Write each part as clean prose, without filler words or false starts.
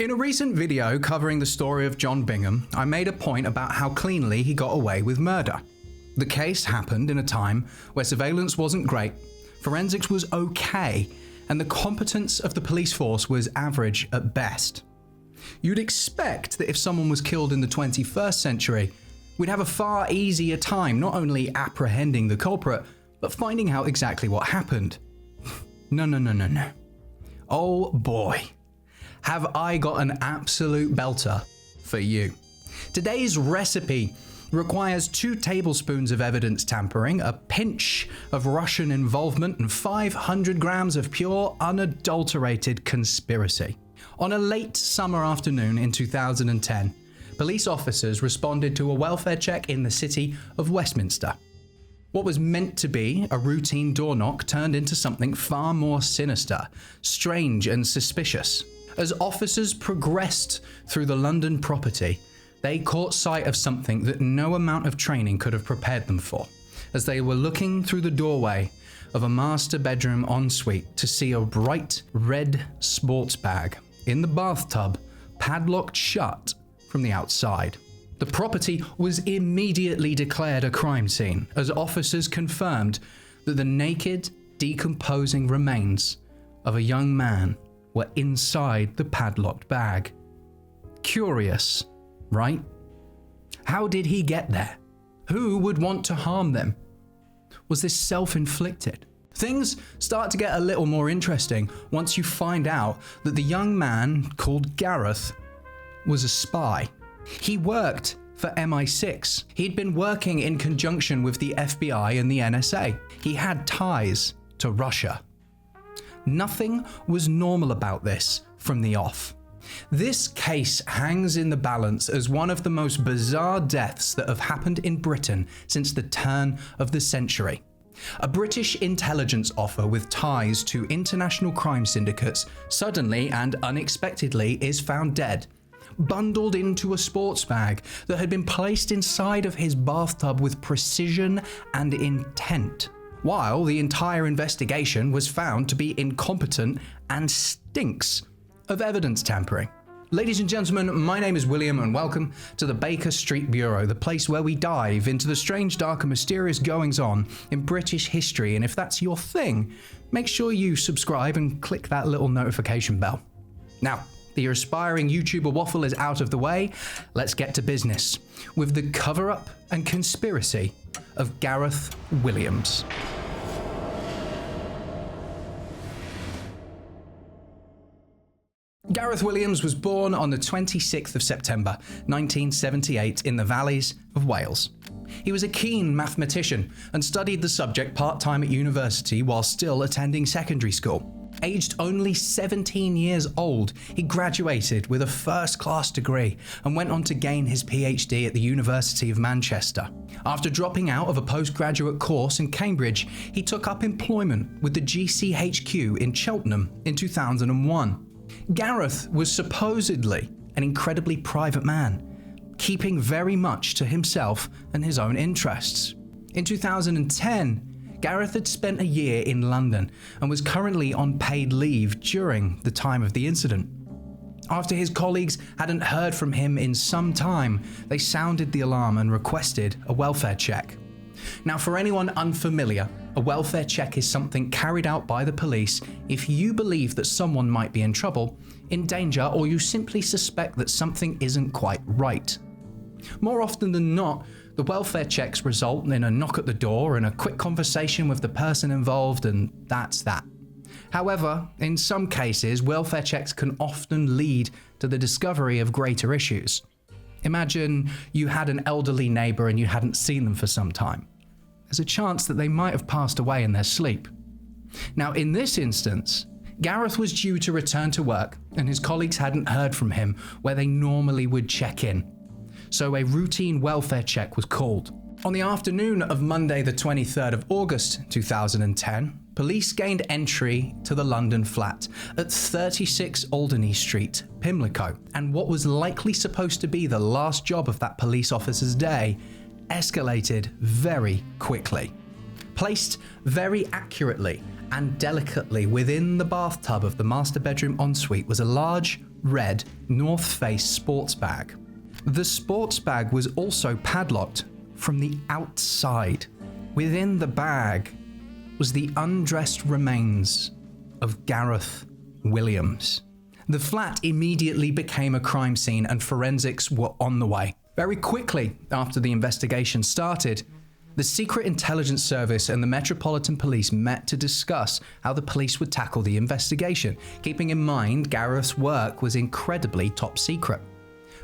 In a recent video covering the story of John Bingham, I made a point about how cleanly he got away with murder. The case happened in a time where surveillance wasn't great, forensics was okay, and the competence of the police force was average at best. You'd expect that if someone was killed in the 21st century, we'd have a far easier time not only apprehending the culprit, but finding out exactly what happened. No. Oh boy. Have I got an absolute belter for you. Today's recipe requires 2 tablespoons of evidence tampering, a pinch of Russian involvement, and 500 grams of pure, unadulterated conspiracy. On a late summer afternoon in 2010, police officers responded to a welfare check in the city of Westminster. What was meant to be a routine door knock turned into something far more sinister, strange, and suspicious. As officers progressed through the London property, they caught sight of something that no amount of training could have prepared them for, as they were looking through the doorway of a master bedroom ensuite to see a bright red sports bag in the bathtub, padlocked shut from the outside. The property was immediately declared a crime scene, as officers confirmed that the naked, decomposing remains of a young man were inside the padlocked bag. Curious, right? How did he get there? Who would want to harm them? Was this self-inflicted? Things start to get a little more interesting once you find out that the young man called Gareth was a spy. He worked for MI6. He'd been working in conjunction with the FBI and the NSA. He had ties to Russia. Nothing was normal about this from the off. This case hangs in the balance as one of the most bizarre deaths that have happened in Britain since the turn of the century. A British intelligence officer with ties to international crime syndicates suddenly and unexpectedly is found dead, bundled into a sports bag that had been placed inside of his bathtub with precision and intent, while the entire investigation was found to be incompetent and stinks of evidence tampering. Ladies and gentlemen, my name is William and welcome to the Baker Street Bureau, the place where we dive into the strange, dark and mysterious goings-on in British history. And if that's your thing, make sure you subscribe and click that little notification bell. Now, the aspiring YouTuber waffle is out of the way. Let's get to business with the cover-up and conspiracy of Gareth Williams. Gareth Williams was born on the 26th of September 1978 in the valleys of Wales. He was a keen mathematician and studied the subject part-time at university while still attending secondary school. Aged only 17 years old, he graduated with a first-class degree and went on to gain his PhD at the University of Manchester. After dropping out of a postgraduate course in Cambridge, he took up employment with the GCHQ in Cheltenham in 2001. Gareth was supposedly an incredibly private man, keeping very much to himself and his own interests. In 2010, Gareth had spent a year in London and was currently on paid leave during the time of the incident. After his colleagues hadn't heard from him in some time, they sounded the alarm and requested a welfare check. Now, for anyone unfamiliar, a welfare check is something carried out by the police if you believe that someone might be in trouble, in danger, or you simply suspect that something isn't quite right. More often than not, the welfare checks result in a knock at the door and a quick conversation with the person involved, and that's that. However, in some cases, welfare checks can often lead to the discovery of greater issues. Imagine you had an elderly neighbour and you hadn't seen them for some time. There's a chance that they might have passed away in their sleep. Now, in this instance, Gareth was due to return to work and his colleagues hadn't heard from him where they normally would check in. So a routine welfare check was called. On the afternoon of Monday the 23rd of August 2010, police gained entry to the London flat at 36 Alderney Street, Pimlico, and what was likely supposed to be the last job of that police officer's day escalated very quickly. Placed very accurately and delicately within the bathtub of the master bedroom ensuite was a large red North Face sports bag. The sports bag was also padlocked from the outside. Within the bag was the undressed remains of Gareth Williams. The flat immediately became a crime scene and forensics were on the way. Very quickly after the investigation started, the Secret Intelligence Service and the Metropolitan Police met to discuss how the police would tackle the investigation, keeping in mind Gareth's work was incredibly top secret.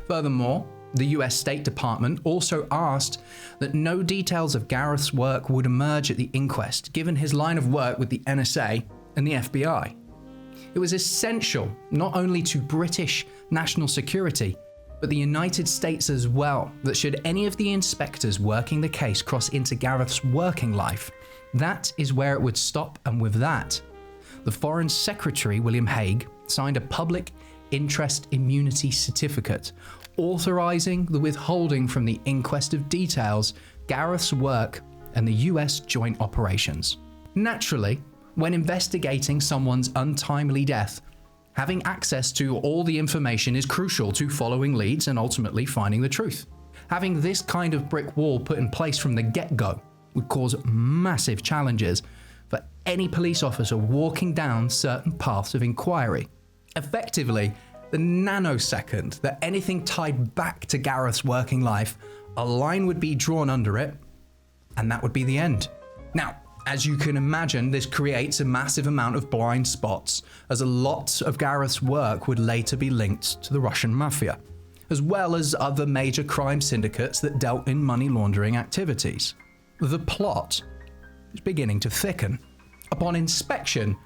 Furthermore, the US State Department also asked that no details of Gareth's work would emerge at the inquest, given his line of work with the NSA and the FBI. It was essential not only to British national security, but the United States as well, that should any of the inspectors working the case cross into Gareth's working life, that is where it would stop, and with that, the Foreign Secretary, William Hague, signed a public interest immunity certificate, authorizing the withholding from the inquest of details, Gareth's work, and the US joint operations. Naturally, when investigating someone's untimely death, having access to all the information is crucial to following leads and ultimately finding the truth. Having this kind of brick wall put in place from the get-go would cause massive challenges for any police officer walking down certain paths of inquiry. Effectively, the nanosecond that anything tied back to Gareth's working life, a line would be drawn under it, and that would be the end. Now, as you can imagine, this creates a massive amount of blind spots, as a lot of Gareth's work would later be linked to the Russian mafia, as well as other major crime syndicates that dealt in money laundering activities. The plot is beginning to thicken. Upon inspection,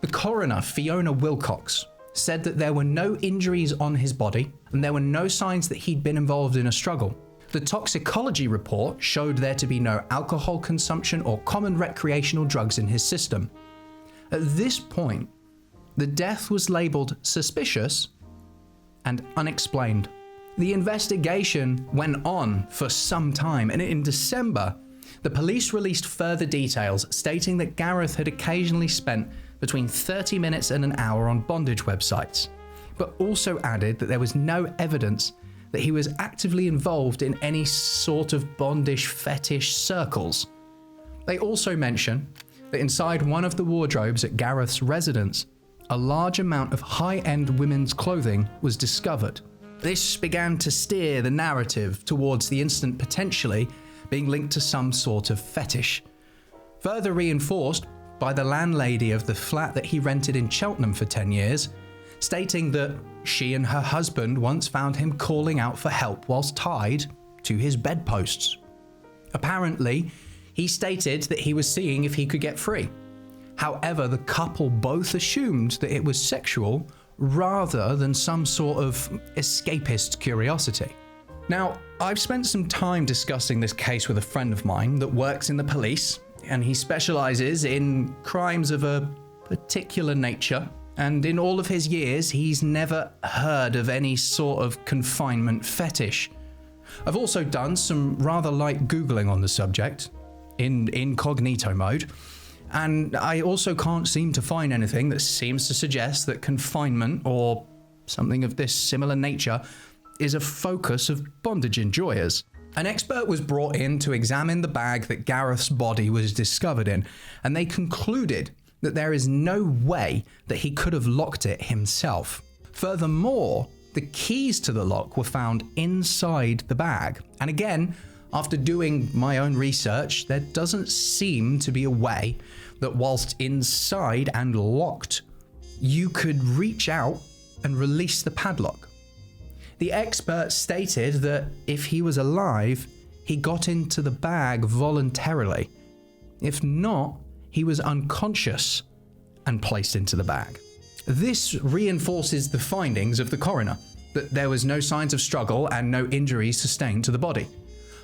the coroner, Fiona Wilcox, said that there were no injuries on his body and there were no signs that he'd been involved in a struggle. The toxicology report showed there to be no alcohol consumption or common recreational drugs in his system. At this point, the death was labelled suspicious and unexplained. The investigation went on for some time, and in December, the police released further details stating that Gareth had occasionally spent between 30 minutes and an hour on bondage websites, but also added that there was no evidence that he was actively involved in any sort of bondage fetish circles. They also mention that inside one of the wardrobes at Gareth's residence, a large amount of high-end women's clothing was discovered. This began to steer the narrative towards the incident potentially being linked to some sort of fetish, further reinforced by the landlady of the flat that he rented in Cheltenham for 10 years, stating that she and her husband once found him calling out for help whilst tied to his bedposts. Apparently, he stated that he was seeing if he could get free. However, the couple both assumed that it was sexual rather than some sort of escapist curiosity. Now, I've spent some time discussing this case with a friend of mine that works in the police, and he specializes in crimes of a particular nature. And in all of his years, he's never heard of any sort of confinement fetish. I've also done some rather light Googling on the subject, in incognito mode, and I also can't seem to find anything that seems to suggest that confinement, or something of this similar nature, is a focus of bondage enjoyers. An expert was brought in to examine the bag that Gareth's body was discovered in, and they concluded that there is no way that he could have locked it himself. Furthermore, the keys to the lock were found inside the bag. And again, after doing my own research, there doesn't seem to be a way that whilst inside and locked, you could reach out and release the padlock. The expert stated that if he was alive, he got into the bag voluntarily. If not, he was unconscious and placed into the bag. This reinforces the findings of the coroner, that there was no signs of struggle and no injuries sustained to the body.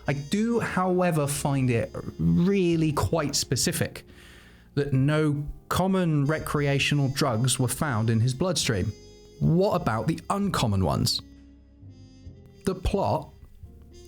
I do, however, find it really quite specific that no common recreational drugs were found in his bloodstream. What about the uncommon ones? The plot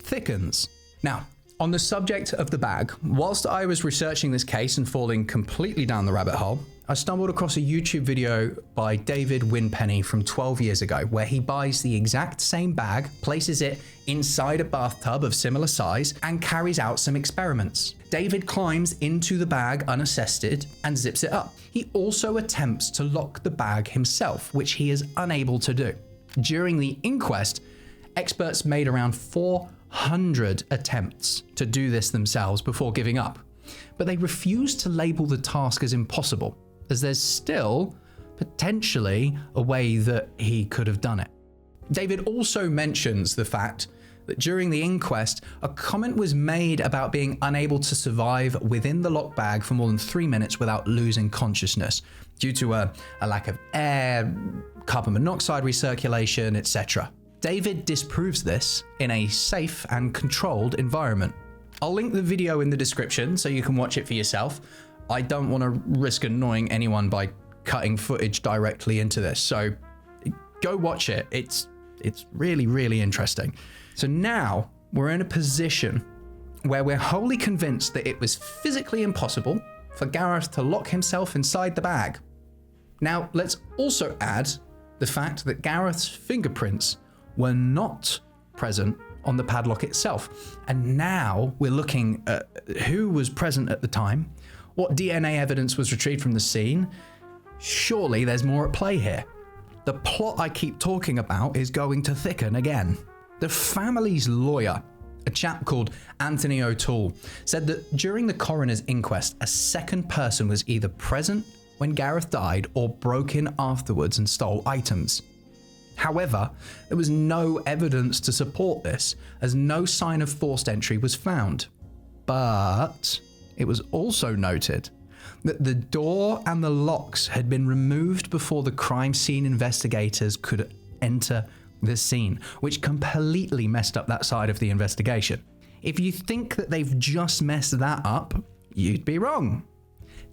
thickens. Now, on the subject of the bag, whilst I was researching this case and falling completely down the rabbit hole, I stumbled across a YouTube video by David Winpenny from 12 years ago where he buys the exact same bag, places it inside a bathtub of similar size, and carries out some experiments. David climbs into the bag unassisted and zips it up. He also attempts to lock the bag himself, which he is unable to do. During the inquest, experts made around 400 attempts to do this themselves before giving up, but they refused to label the task as impossible, as there's still potentially a way that he could have done it. David also mentions the fact that during the inquest, a comment was made about being unable to survive within the locked bag for more than 3 minutes without losing consciousness due to a lack of air, carbon monoxide recirculation, etc. David disproves this in a safe and controlled environment. I'll link the video in the description so you can watch it for yourself. I don't want to risk annoying anyone by cutting footage directly into this, so go watch it. It's really, really interesting. So now we're in a position where we're wholly convinced that it was physically impossible for Gareth to lock himself inside the bag. Now let's also add the fact that Gareth's fingerprints were not present on the padlock itself. And now we're looking at who was present at the time, what DNA evidence was retrieved from the scene. Surely there's more at play here. The plot I keep talking about is going to thicken again. The family's lawyer, a chap called Anthony O'Toole, said that during the coroner's inquest, a second person was either present when Gareth died or broke in afterwards and stole items. However, there was no evidence to support this, as no sign of forced entry was found. But it was also noted that the door and the locks had been removed before the crime scene investigators could enter the scene, which completely messed up that side of the investigation. If you think that they've just messed that up, you'd be wrong.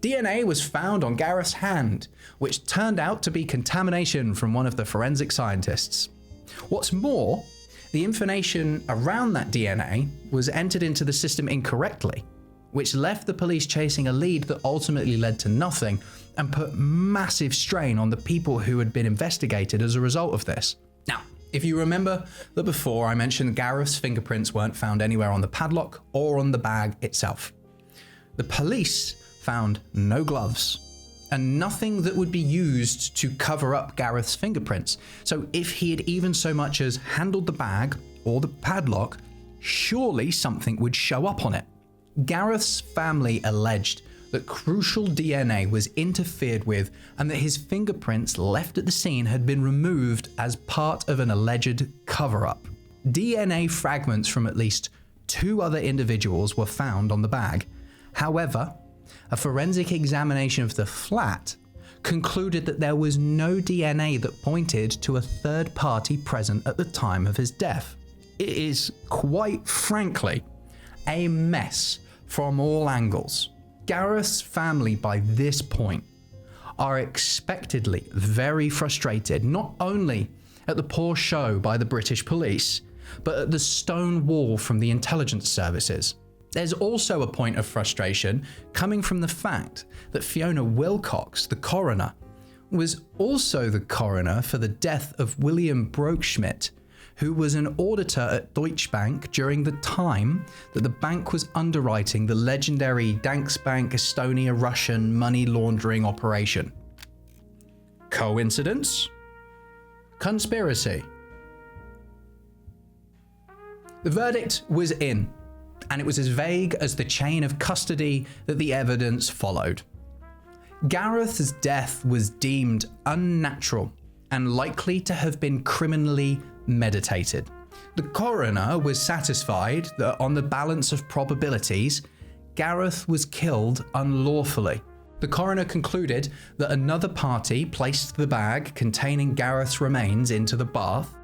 DNA was found on Gareth's hand, which turned out to be contamination from one of the forensic scientists. What's more, the information around that DNA was entered into the system incorrectly, which left the police chasing a lead that ultimately led to nothing and put massive strain on the people who had been investigated as a result of this. Now, if you remember that before I mentioned Gareth's fingerprints weren't found anywhere on the padlock or on the bag itself. The police found no gloves and nothing that would be used to cover up Gareth's fingerprints. So if he had even so much as handled the bag or the padlock, surely something would show up on it. Gareth's family alleged that crucial DNA was interfered with and that his fingerprints left at the scene had been removed as part of an alleged cover-up. DNA fragments from at least 2 other individuals were found on the bag. However, a forensic examination of the flat concluded that there was no DNA that pointed to a third party present at the time of his death. It is quite frankly a mess from all angles. Gareth's family by this point are expectedly very frustrated, not only at the poor show by the British police, but at the stone wall from the intelligence services. There's also a point of frustration coming from the fact that Fiona Wilcox, the coroner, was also the coroner for the death of William Brokeschmidt, who was an auditor at Deutsche Bank during the time that the bank was underwriting the legendary Danske Bank Estonia Russian money laundering operation. Coincidence? Conspiracy? The verdict was in, and it was as vague as the chain of custody that the evidence followed. Gareth's death was deemed unnatural and likely to have been criminally meditated. The coroner was satisfied that on the balance of probabilities, Gareth was killed unlawfully. The coroner concluded that another party placed the bag containing Gareth's remains into the bath,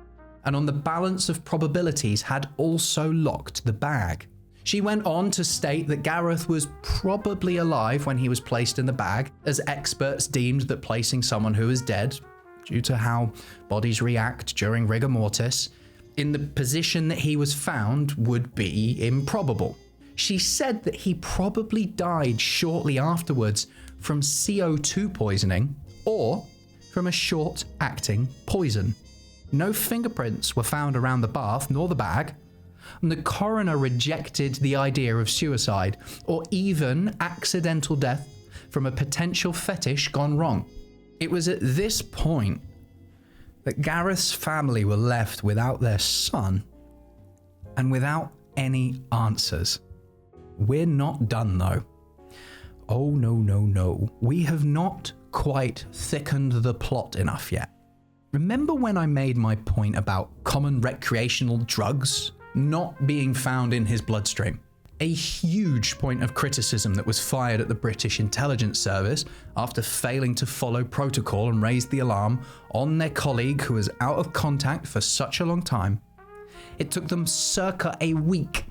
and on the balance of probabilities had also locked the bag. She went on to state that Gareth was probably alive when he was placed in the bag, as experts deemed that placing someone who is dead, due to how bodies react during rigor mortis, in the position that he was found would be improbable. She said that he probably died shortly afterwards from CO2 poisoning or from a short-acting poison. No fingerprints were found around the bath nor the bag, and the coroner rejected the idea of suicide or even accidental death from a potential fetish gone wrong. It was at this point that Gareth's family were left without their son and without any answers. We're not done though. Oh no. We have not quite thickened the plot enough yet. Remember when I made my point about common recreational drugs not being found in his bloodstream? A huge point of criticism that was fired at the British intelligence service after failing to follow protocol and raise the alarm on their colleague who was out of contact for such a long time. It took them circa a week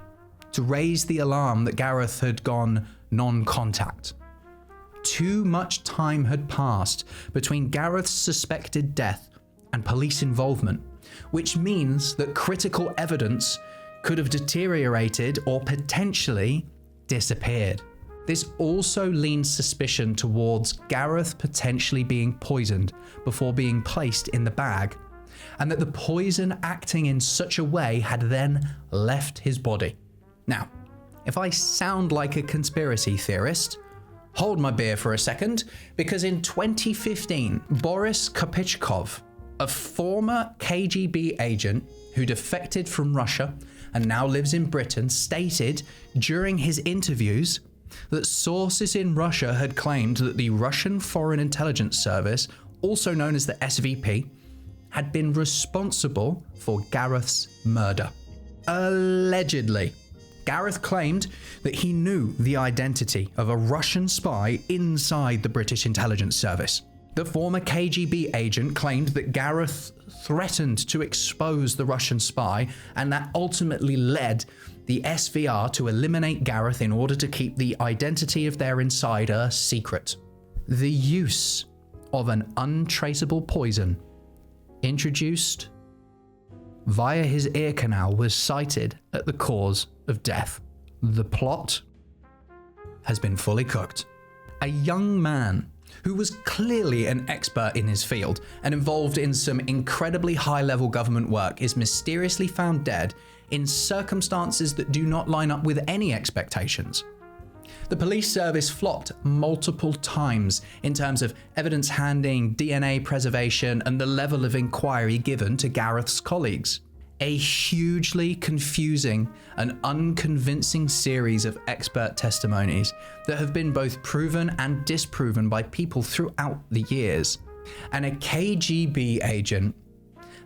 to raise the alarm that Gareth had gone non-contact. Too much time had passed between Gareth's suspected death and police involvement, which means that critical evidence could have deteriorated or potentially disappeared. This also leans suspicion towards Gareth potentially being poisoned before being placed in the bag, and that the poison acting in such a way had then left his body. Now, if I sound like a conspiracy theorist, hold my beer for a second, because in 2015, Boris Kopichkov, a former KGB agent who defected from Russia and now lives in Britain, stated during his interviews that sources in Russia had claimed that the Russian Foreign Intelligence Service, also known as the SVP, had been responsible for Gareth's murder. Allegedly. Gareth claimed that he knew the identity of a Russian spy inside the British intelligence service. The former KGB agent claimed that Gareth threatened to expose the Russian spy, and that ultimately led the SVR to eliminate Gareth in order to keep the identity of their insider secret. The use of an untraceable poison introduced via his ear canal was cited at the cause of death. The plot has been fully cooked. A young man who was clearly an expert in his field and involved in some incredibly high-level government work is mysteriously found dead in circumstances that do not line up with any expectations. The police service flopped multiple times in terms of evidence handing, DNA preservation, and the level of inquiry given to Gareth's colleagues. A hugely confusing and unconvincing series of expert testimonies that have been both proven and disproven by people throughout the years. And a KGB agent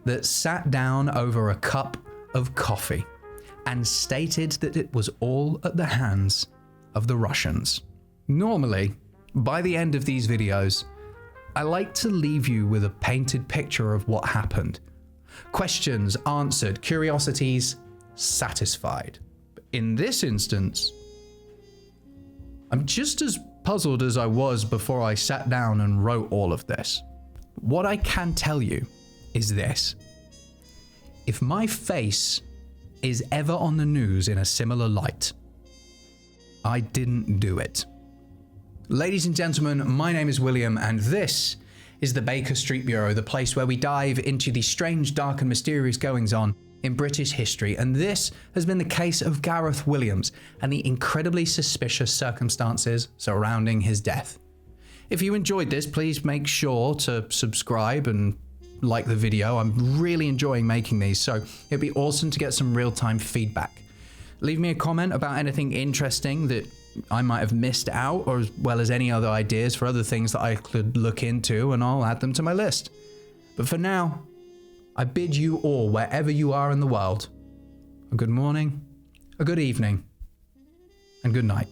that sat down over a cup of coffee and stated that it was all at the hands of the Russians. Normally, by the end of these videos, I like to leave you with a painted picture of what happened. Questions answered, curiosities satisfied. But in this instance, I'm just as puzzled as I was before I sat down and wrote all of this. What I can tell you is this: if my face is ever on the news in a similar light, I didn't do it. Ladies and gentlemen, my name is William, and this is the Baker Street Bureau, the place where we dive into the strange, dark, and mysterious goings-on in British history. And this has been the case of Gareth Williams and the incredibly suspicious circumstances surrounding his death. If you enjoyed this, please make sure to subscribe and like the video. I'm really enjoying making these, so it'd be awesome to get some real-time feedback. Leave me a comment about anything interesting that I might have missed out, or as well as any other ideas for other things that I could look into, and I'll add them to my list. But for now, I bid you all, wherever you are in the world, a good morning, a good evening, and good night.